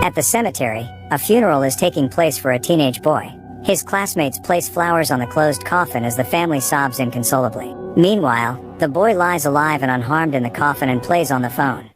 At the cemetery, a funeral is taking place for a teenage boy. His classmates place flowers on the closed coffin as the family sobs inconsolably. Meanwhile, the boy lies alive and unharmed in the coffin and plays on the phone.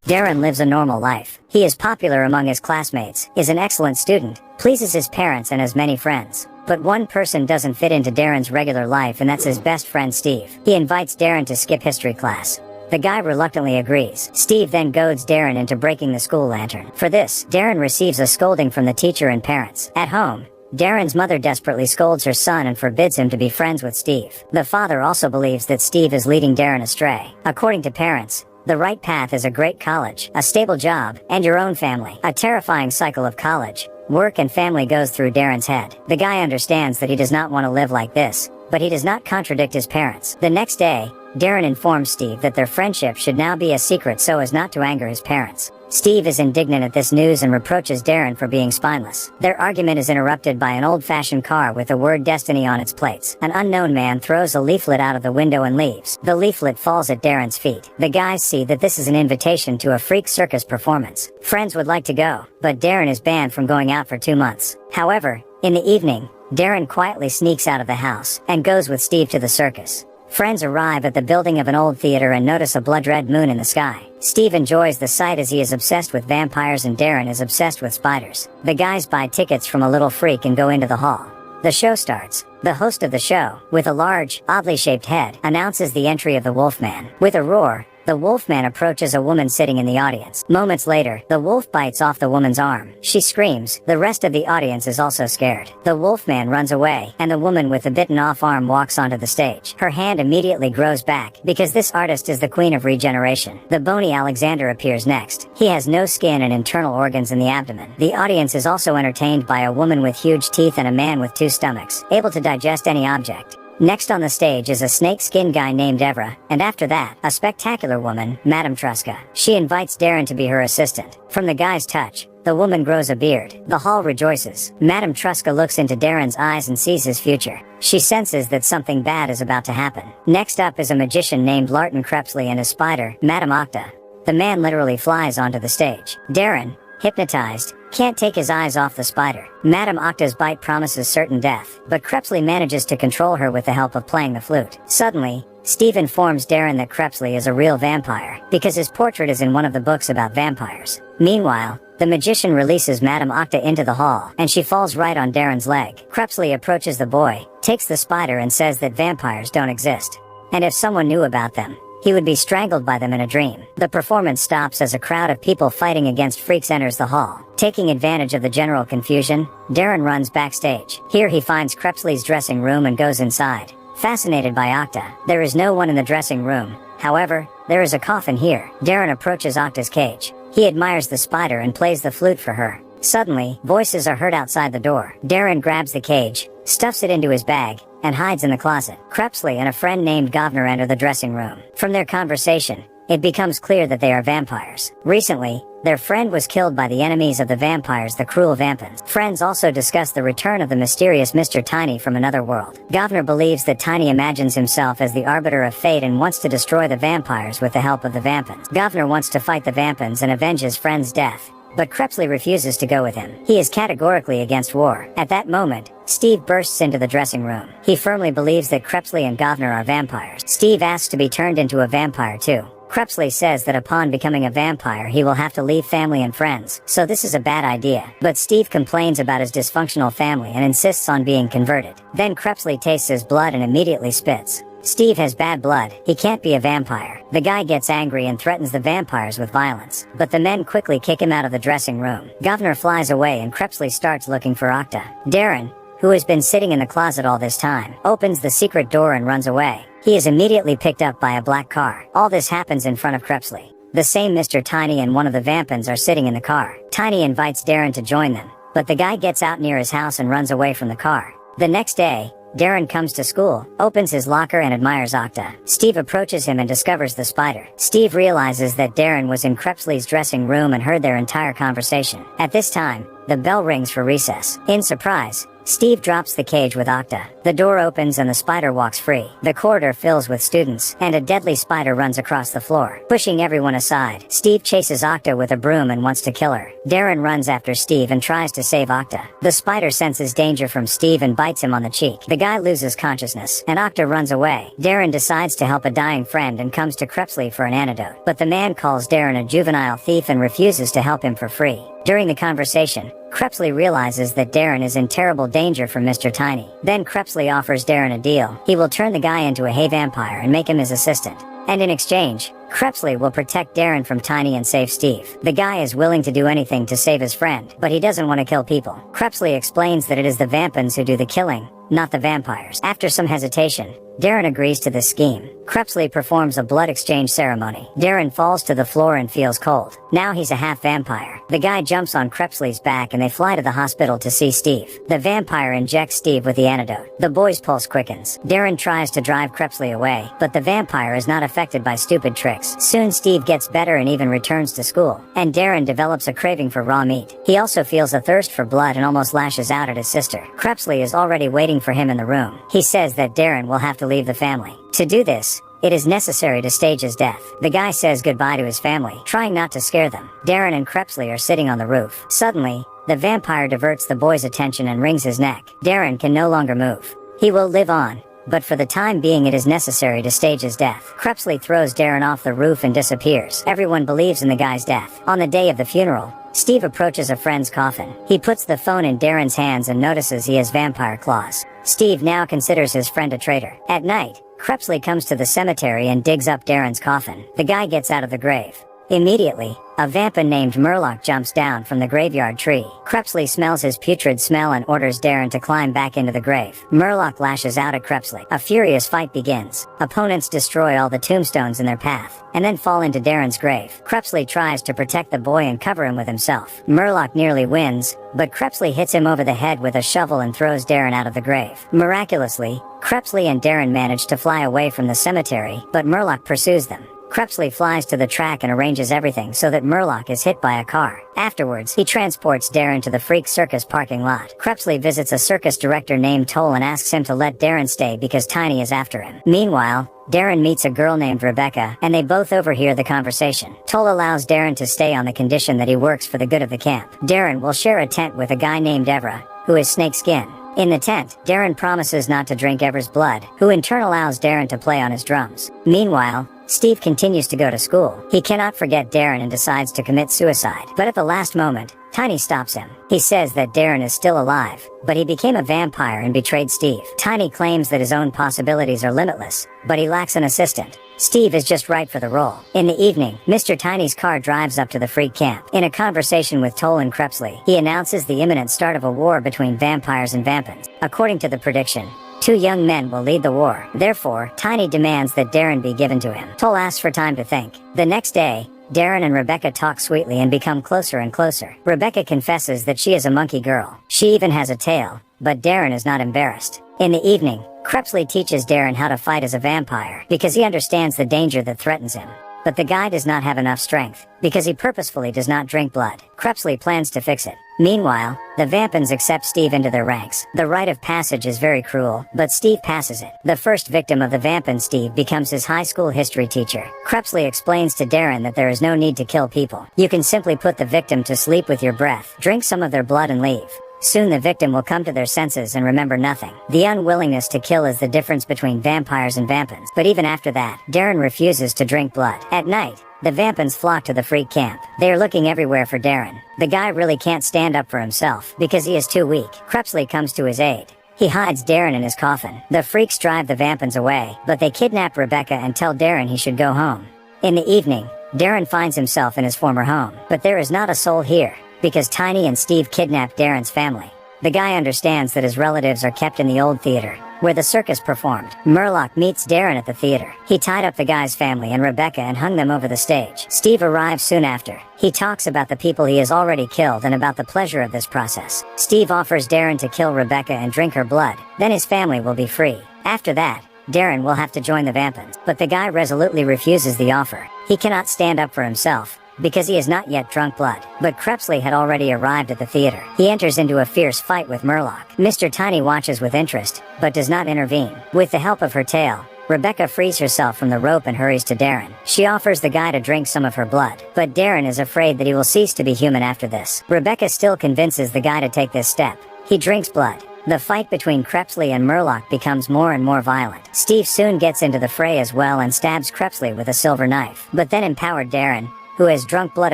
Darren lives a normal life. He is popular among his classmates, is an excellent student, pleases his parents and has many friends. But one person doesn't fit into Darren's regular life, and that's his best friend Steve. He invites Darren to skip history class. The guy reluctantly agrees. Steve then goads Darren into breaking the school lantern. For this, Darren receives a scolding from the teacher and parents. At home, Darren's mother desperately scolds her son and forbids him to be friends with Steve. The father also believes that Steve is leading Darren astray. According to parents, the right path is a great college, a stable job, and your own family. A terrifying cycle of college, work and family goes through Darren's head. The guy understands that he does not want to live like this, but he does not contradict his parents. The next day, Darren informs Steve that their friendship should now be a secret so as not to anger his parents. Steve is indignant at this news and reproaches Darren for being spineless. Their argument is interrupted by an old-fashioned car with the word destiny on its plates. An unknown man throws a leaflet out of the window and leaves. The leaflet falls at Darren's feet. The guys see that this is an invitation to a freak circus performance. Friends would like to go, but Darren is banned from going out for 2 months. However, in the evening, Darren quietly sneaks out of the house and goes with Steve to the circus. Friends arrive at the building of an old theater and notice a blood-red moon in the sky. Steve enjoys the sight as he is obsessed with vampires and Darren is obsessed with spiders. The guys buy tickets from a little freak and go into the hall. The show starts. The host of the show, with a large, oddly shaped head, announces the entry of the Wolfman. With a roar, the Wolfman approaches a woman sitting in the audience. Moments later, the wolf bites off the woman's arm. She screams. The rest of the audience is also scared. The Wolfman runs away, and the woman with the bitten-off arm walks onto the stage. Her hand immediately grows back, because this artist is the queen of regeneration. The bony Alexander appears next. He has no skin and internal organs in the abdomen. The audience is also entertained by a woman with huge teeth and a man with 2 stomachs, able to digest any object. Next on the stage is a snake-skin guy named Evra, and after that, a spectacular woman, Madame Truska. She invites Darren to be her assistant. From the guy's touch, the woman grows a beard. The hall rejoices. Madame Truska looks into Darren's eyes and sees his future. She senses that something bad is about to happen. Next up is a magician named Larton Crepsley and a spider, Madame Octa. The man literally flies onto the stage. Darren, hypnotized, can't take his eyes off the spider. Madame Octa's bite promises certain death, but Crepsley manages to control her with the help of playing the flute. Suddenly, Steve informs Darren that Crepsley is a real vampire, because his portrait is in one of the books about vampires. Meanwhile, the magician releases Madame Octa into the hall, and she falls right on Darren's leg. Crepsley approaches the boy, takes the spider and says that vampires don't exist. And if someone knew about them, he would be strangled by them in a dream. The performance stops as a crowd of people fighting against freaks enters the hall. Taking advantage of the general confusion, Darren runs backstage. Here he finds Crepsley's dressing room and goes inside. Fascinated by Octa, there is no one in the dressing room. However, there is a coffin here. Darren approaches Octa's cage. He admires the spider and plays the flute for her. Suddenly, voices are heard outside the door. Darren grabs the cage, stuffs it into his bag, and hides in the closet. Crepsley and a friend named Governor enter the dressing room. From their conversation, it becomes clear that they are vampires. Recently, their friend was killed by the enemies of the vampires, the cruel vampins. Friends also discuss the return of the mysterious Mr. Tiny from another world. Governor believes that Tiny imagines himself as the arbiter of fate and wants to destroy the vampires with the help of the vampins. Governor wants to fight the vampins and avenge his friend's death, but Crepsley refuses to go with him. He is categorically against war. At that moment, Steve bursts into the dressing room. He firmly believes that Crepsley and Governor are vampires. Steve asks to be turned into a vampire too. Crepsley says that upon becoming a vampire he will have to leave family and friends, so this is a bad idea. But Steve complains about his dysfunctional family and insists on being converted. Then Crepsley tastes his blood and immediately spits. Steve has bad blood, he can't be a vampire. The guy gets angry and threatens the vampires with violence, but the men quickly kick him out of the dressing room. Governor flies away and Crepsley starts looking for Octa. Darren, who has been sitting in the closet all this time, opens the secret door and runs away. He is immediately picked up by a black car. All this happens in front of Crepsley. The same Mr. Tiny and one of the vampins are sitting in the car. Tiny invites Darren to join them, but the guy gets out near his house and runs away from the car. The next day, Darren comes to school, opens his locker and admires Octa. Steve approaches him and discovers the spider. Steve realizes that Darren was in Crepsley's dressing room and heard their entire conversation. At this time, the bell rings for recess. In surprise, Steve drops the cage with Octa. The door opens and the spider walks free. The corridor fills with students, and a deadly spider runs across the floor, pushing everyone aside. Steve chases Octa with a broom and wants to kill her. Darren runs after Steve and tries to save Octa. The spider senses danger from Steve and bites him on the cheek. The guy loses consciousness, and Octa runs away. Darren decides to help a dying friend and comes to Crepsley for an antidote, but the man calls Darren a juvenile thief and refuses to help him for free. During the conversation, Crepsley realizes that Darren is in terrible danger from Mr. Tiny. Then Crepsley offers Darren a deal. He will turn the guy into a hay vampire and make him his assistant. And in exchange, Crepsley will protect Darren from Tiny and save Steve. The guy is willing to do anything to save his friend, but he doesn't want to kill people. Crepsley explains that it is the vampins who do the killing, not the vampires. After some hesitation, Darren agrees to this scheme. Crepsley performs a blood exchange ceremony. Darren falls to the floor and feels cold. Now he's a half vampire. The guy jumps on Crepsley's back and they fly to the hospital to see Steve. The vampire injects Steve with the antidote. The boy's pulse quickens. Darren tries to drive Crepsley away, but the vampire is not affected by stupid tricks. Soon Steve gets better and even returns to school. And Darren develops a craving for raw meat. He also feels a thirst for blood and almost lashes out at his sister. Crepsley is already waiting for him in the room. He says that Darren will have to leave the family. To do this, it is necessary to stage his death. The guy says goodbye to his family, trying not to scare them. Darren and Crepsley are sitting on the roof. Suddenly, the vampire diverts the boy's attention and wrings his neck. Darren can no longer move. He will live on, but for the time being it is necessary to stage his death. Crepsley throws Darren off the roof and disappears. Everyone believes in the guy's death. On the day of the funeral, Steve approaches a friend's coffin. He puts the phone in Darren's hands and notices he has vampire claws. Steve now considers his friend a traitor. At night, Crepsley comes to the cemetery and digs up Darren's coffin. The guy gets out of the grave. Immediately, a vampin named Murloc jumps down from the graveyard tree. Crepsley smells his putrid smell and orders Darren to climb back into the grave. Murloc lashes out at Crepsley. A furious fight begins. Opponents destroy all the tombstones in their path, and then fall into Darren's grave. Crepsley tries to protect the boy and cover him with himself. Murloc nearly wins, but Crepsley hits him over the head with a shovel and throws Darren out of the grave. Miraculously, Crepsley and Darren manage to fly away from the cemetery, but Murloc pursues them. Crepsley flies to the track and arranges everything so that Murloc is hit by a car. Afterwards, he transports Darren to the Freak Circus parking lot. Crepsley visits a circus director named Toll and asks him to let Darren stay because Tiny is after him. Meanwhile, Darren meets a girl named Rebecca, and they both overhear the conversation. Toll allows Darren to stay on the condition that he works for the good of the camp. Darren will share a tent with a guy named Evra, who is snakeskin. In the tent, Darren promises not to drink Evra's blood, who in turn allows Darren to play on his drums. Meanwhile, Steve continues to go to school. He cannot forget Darren and decides to commit suicide. But at the last moment, Tiny stops him. He says that Darren is still alive, but he became a vampire and betrayed Steve. Tiny claims that his own possibilities are limitless, but he lacks an assistant. Steve is just right for the role. In the evening, Mr. Tiny's car drives up to the Freak camp. In a conversation with Toll and Crepsley, he announces the imminent start of a war between vampires and vampins. According to the prediction, 2 young men will lead the war. Therefore, Tiny demands that Darren be given to him. Toll asks for time to think. The next day, Darren and Rebecca talk sweetly and become closer and closer. Rebecca confesses that she is a monkey girl. She even has a tail, but Darren is not embarrassed. In the evening, Crepsley teaches Darren how to fight as a vampire because he understands the danger that threatens him. But the guy does not have enough strength because he purposefully does not drink blood. Crepsley plans to fix it. Meanwhile, the vampins accept Steve into their ranks. The rite of passage is very cruel, but Steve passes it. The first victim of the vampin Steve becomes his high school history teacher. Crepsley explains to Darren that there is no need to kill people. You can simply put the victim to sleep with your breath, drink some of their blood and leave. Soon the victim will come to their senses and remember nothing. The unwillingness to kill is the difference between vampires and vampins. But even after that, Darren refuses to drink blood. At night, the vampins flock to the Freak camp. They are looking everywhere for Darren. The guy really can't stand up for himself because he is too weak. Crepsley comes to his aid. He hides Darren in his coffin. The Freaks drive the vampins away, but they kidnap Rebecca and tell Darren he should go home. In the evening, Darren finds himself in his former home. But there is not a soul here, because Tiny and Steve kidnapped Darren's family. The guy understands that his relatives are kept in the old theater, where the circus performed. Murloc meets Darren at the theater. He tied up the guy's family and Rebecca and hung them over the stage. Steve arrives soon after. He talks about the people he has already killed and about the pleasure of this process. Steve offers Darren to kill Rebecca and drink her blood. Then his family will be free. After that, Darren will have to join the vampins. But the guy resolutely refuses the offer. He cannot stand up for himself, because he is not yet drunk blood. But Crepsley had already arrived at the theater. He enters into a fierce fight with Murloc. Mr. Tiny watches with interest, but does not intervene. With the help of her tail, Rebecca frees herself from the rope and hurries to Darren. She offers the guy to drink some of her blood, but Darren is afraid that he will cease to be human after this. Rebecca still convinces the guy to take this step. He drinks blood. The fight between Crepsley and Murloc becomes more and more violent. Steve soon gets into the fray as well and stabs Crepsley with a silver knife. But then empowered Darren, who has drunk blood,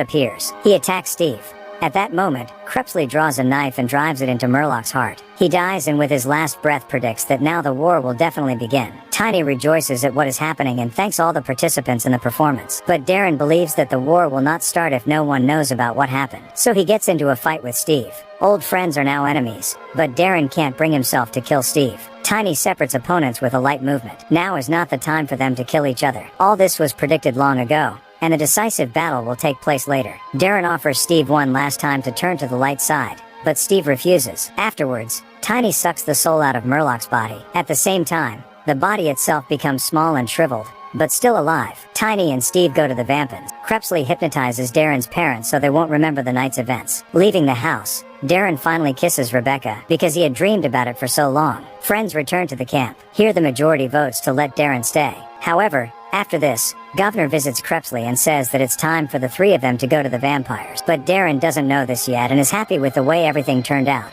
appears. He attacks Steve. At that moment, Crepsley draws a knife and drives it into Murloc's heart. He dies and with his last breath predicts that now the war will definitely begin. Tiny rejoices at what is happening and thanks all the participants in the performance. But Darren believes that the war will not start if no one knows about what happened. So he gets into a fight with Steve. Old friends are now enemies, but Darren can't bring himself to kill Steve. Tiny separates opponents with a light movement. Now is not the time for them to kill each other. All this was predicted long ago, and the decisive battle will take place later. Darren offers Steve one last time to turn to the light side, but Steve refuses. Afterwards, Tiny sucks the soul out of Murloc's body. At the same time, the body itself becomes small and shriveled, but still alive. Tiny and Steve go to the Vampins. Crepsley hypnotizes Darren's parents so they won't remember the night's events. Leaving the house, Darren finally kisses Rebecca because he had dreamed about it for so long. Friends return to the camp. Here the majority votes to let Darren stay. However, after this, Governor visits Crepsley and says that it's time for the three of them to go to the vampires. But Darren doesn't know this yet and is happy with the way everything turned out.